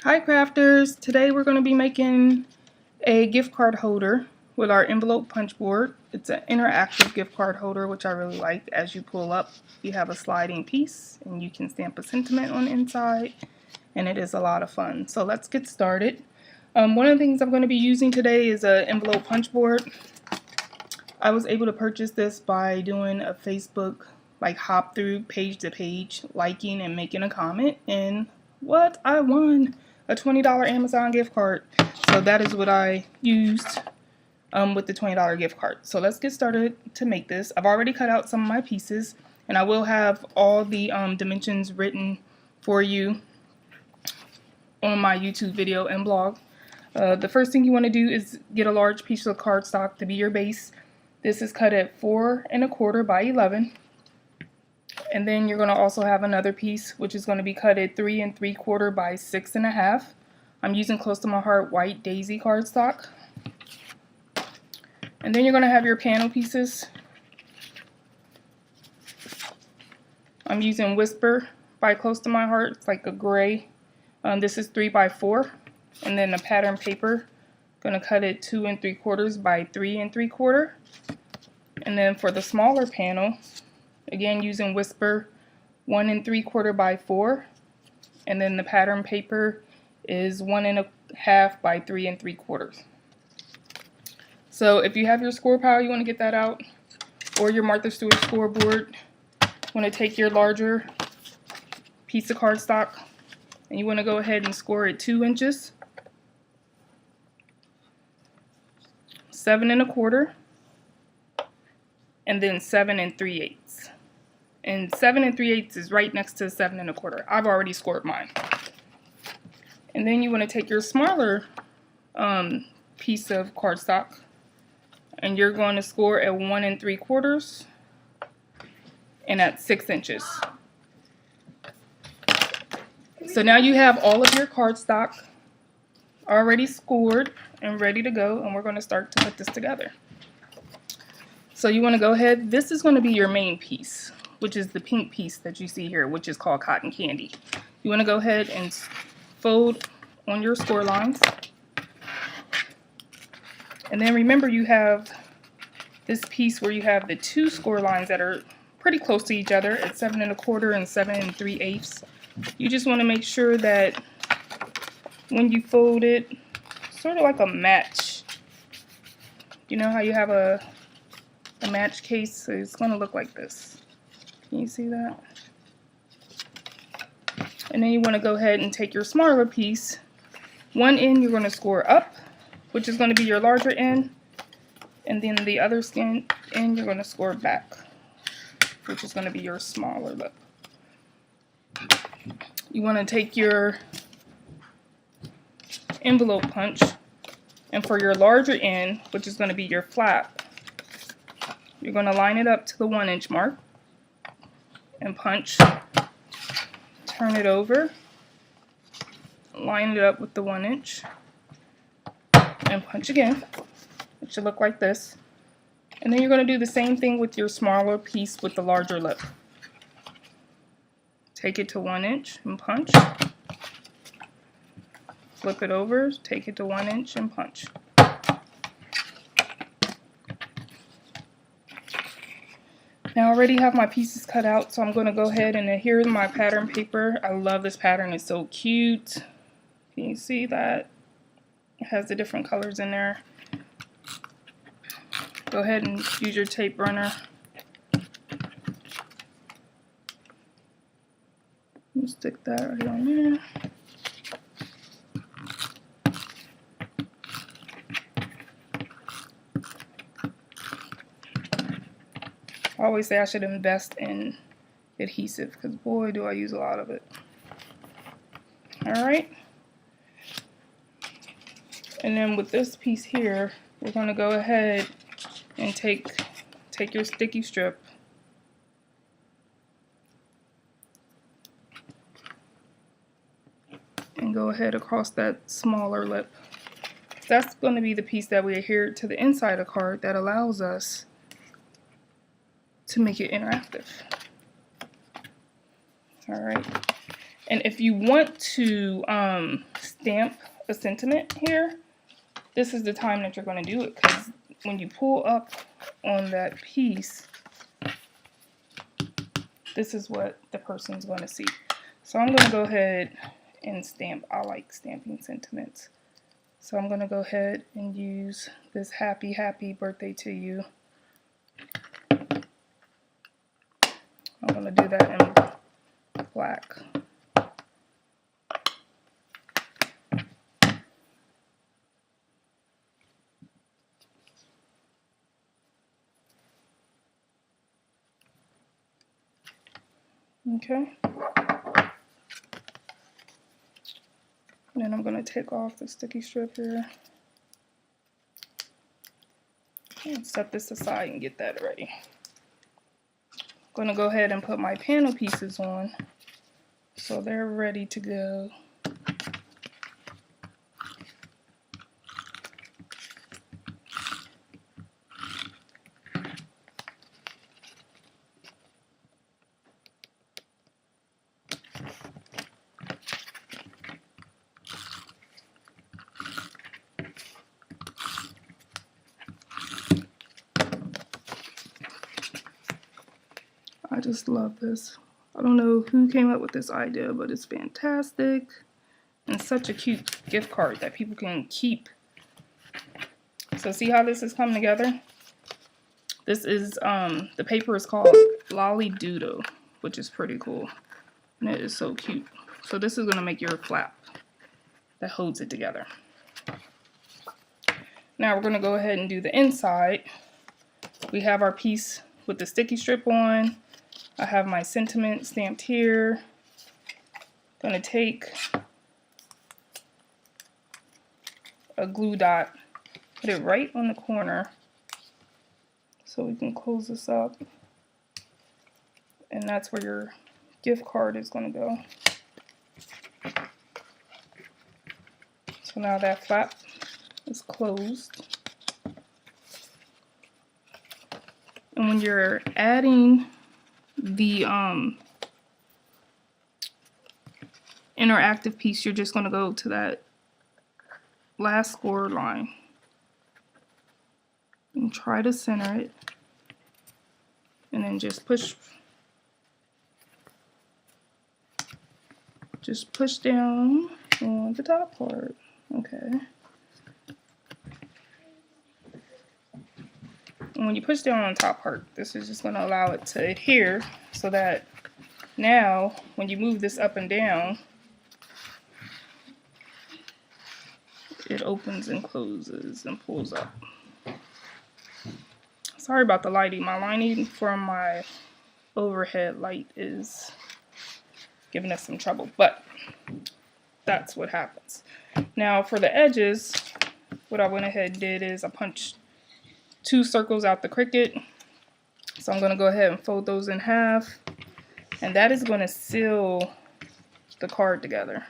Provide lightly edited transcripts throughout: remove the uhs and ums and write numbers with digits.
Hi crafters! Today we're going to be making a gift card holder with our envelope punch board. It's an interactive gift card holder, which I really like. As you pull up, you have a sliding piece and you can stamp a sentiment on the inside, and it is a lot of fun. So let's get started. One of the things I'm going to be using today is an envelope punch board. I was able to purchase this by doing a Facebook hop through page to page, liking and making a comment, and what I won a $20 Amazon gift card. So that is what I used with the $20 gift card. So let's get started to make this. I've already cut out some of my pieces, and I will have all the dimensions written for you on my YouTube video and blog. The first thing you want to do is get a large piece of cardstock to be your base. This is cut at 4 1/4 by 11. And then you're going to also have another piece which is going to be cut at 3 3/4 by 6 1/2. I'm using Close to My Heart white daisy cardstock. And then you're going to have your panel pieces. I'm using Whisper by Close to My Heart. It's like a gray. This is 3 by 4. And then the pattern paper, going to cut it 2 3/4 by 3 3/4. And then for the smaller panel, again using Whisper, 1 3/4 by 4. And then the pattern paper is 1 1/2 by 3 3/4. So if you have your score pile, you want to get that out, or your Martha Stewart scoreboard. You want to take your larger piece of cardstock and you want to go ahead and score it 2 inches, 7 1/4, and then 7 3/8. And 7 3/8 is right next to 7 1/4. I've already scored mine. And then you want to take your smaller piece of cardstock and you're going to score at 1 3/4 and at 6 inches. So now you have all of your cardstock already scored and ready to go, and we're going to start to put this together. So you want to go ahead, this is going to be your main piece, which is the pink piece that you see here, which is called cotton candy. You want to go ahead and fold on your score lines. And then remember, you have this piece where you have the 2 score lines that are pretty close to each other at 7 1/4 and 7 3/8. You just want to make sure that when you fold it, sort of like a match. You know how you have a match case? So it's going to look like this. Can you see that? And then you want to go ahead and take your smaller piece. One end you're going to score up, which is going to be your larger end, and then the other end you're going to score back, which is going to be your smaller lip. You want to take your envelope punch, and for your larger end, which is going to be your flap, you're going to line it up to the 1 inch mark and punch, turn it over, line it up with the 1 inch, and punch again. It should look like this. And then you're going to do the same thing with your smaller piece with the larger lip. Take it to 1 inch and punch. Flip it over, take it to 1 inch and punch. Now I already have my pieces cut out, so I'm going to go ahead and here's my pattern paper. I love this pattern, it's so cute. Can you see that? It has the different colors in there. Go ahead and use your tape runner. Stick that right on there. I always say I should invest in adhesive because boy do I use a lot of it. Alright. And then with this piece here, we're going to go ahead and take your sticky strip and go ahead across that smaller lip. That's going to be the piece that we adhere to the inside of the card that allows us to make it interactive. Alright. And if you want to stamp a sentiment here, this is the time that you're going to do it, because when you pull up on that piece, this is what the person's going to see. So I'm going to go ahead and stamp. I like stamping sentiments. So I'm going to go ahead and use this happy, happy birthday to you. I'm going to do that in black. Okay. And then I'm going to take off the sticky strip here. And set this aside and get that ready. I'm going to go ahead and put my panel pieces on so they're ready to go. I just love this. I don't know who came up with this idea, but it's fantastic and such a cute gift card that people can keep. So see how this is coming together? This is, the paper is called Lolly Doodle, which is pretty cool. And it is so cute. So this is going to make your flap that holds it together. Now we're going to go ahead and do the inside. We have our piece with the sticky strip on. I have my sentiment stamped here. Going to take a glue dot, put it right on the corner so we can close this up. And that's where your gift card is going to go. So now that flap is closed. And when you're adding the interactive piece, you're just going to go to that last score line and try to center it, and then just push down on the top part. Okay. And when you push down on the top part, this is just going to allow it to adhere, so that now when you move this up and down, it opens and closes and pulls up. Sorry about the lighting. My lighting from my overhead light is giving us some trouble, but that's what happens. Now for the edges, what I went ahead and did is I punched 2 circles out the Cricut. So I'm going to go ahead and fold those in half, and that is going to seal the card together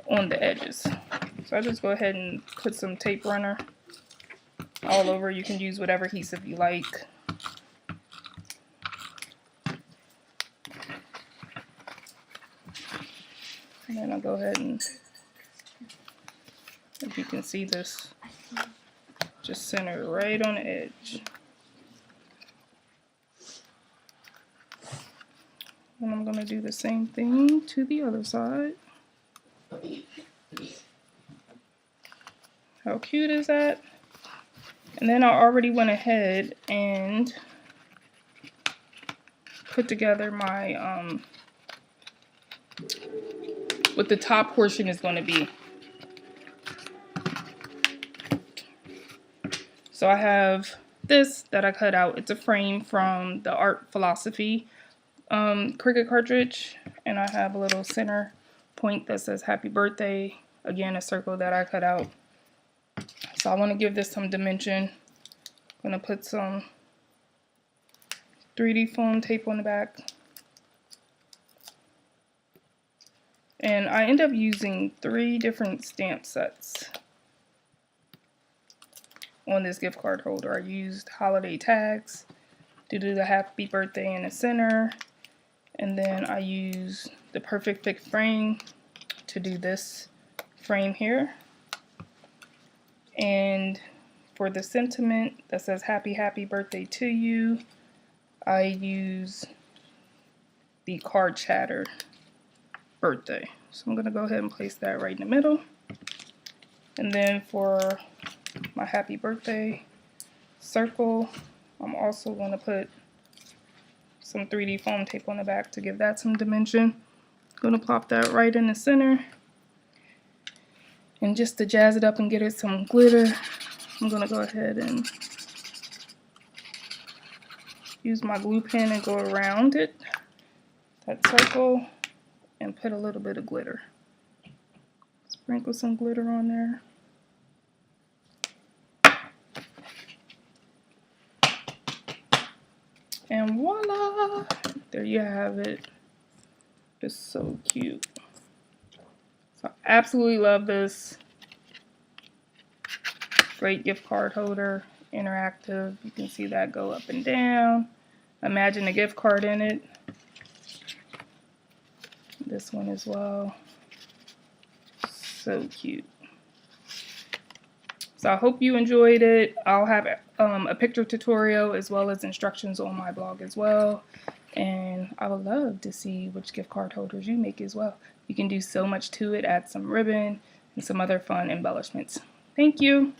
on the edges. So I just go ahead and put some tape runner all over. You can use whatever adhesive you like. And then I'll go ahead and, if you can see this, just center it right on the edge. And I'm going to do the same thing to the other side. How cute is that? And then I already went ahead and put together my, what the top portion is going to be. So I have this that I cut out. It's a frame from the Art Philosophy Cricut cartridge, and I have a little center point that says happy birthday. Again, a circle that I cut out. So I want to give this some dimension. I'm going to put some 3D foam tape on the back. And I end up using 3 different stamp sets on this gift card holder. I used holiday tags to do the happy birthday in the center, And then I use the Perfect Fit frame to do this frame here. And for the sentiment that says happy, happy birthday to you, I use the card chatter birthday. So I'm going to go ahead and place that right in the middle. And then for my happy birthday circle, I'm also going to put some 3D foam tape on the back to give that some dimension. I'm going to plop that right in the center. And just to jazz it up and get it some glitter, I'm going to go ahead and use my glue pen and go around it, that circle, and put a little bit of glitter. Sprinkle some glitter on there. And voila! There you have it. It's so cute. So I absolutely love this. Great gift card holder, interactive. You can see that go up and down. Imagine a gift card in it. This one as well. So cute. So I hope you enjoyed it. I'll have a picture tutorial as well as instructions on my blog as well. And I would love to see which gift card holders you make as well. You can do so much to it. Add some ribbon and some other fun embellishments. Thank you.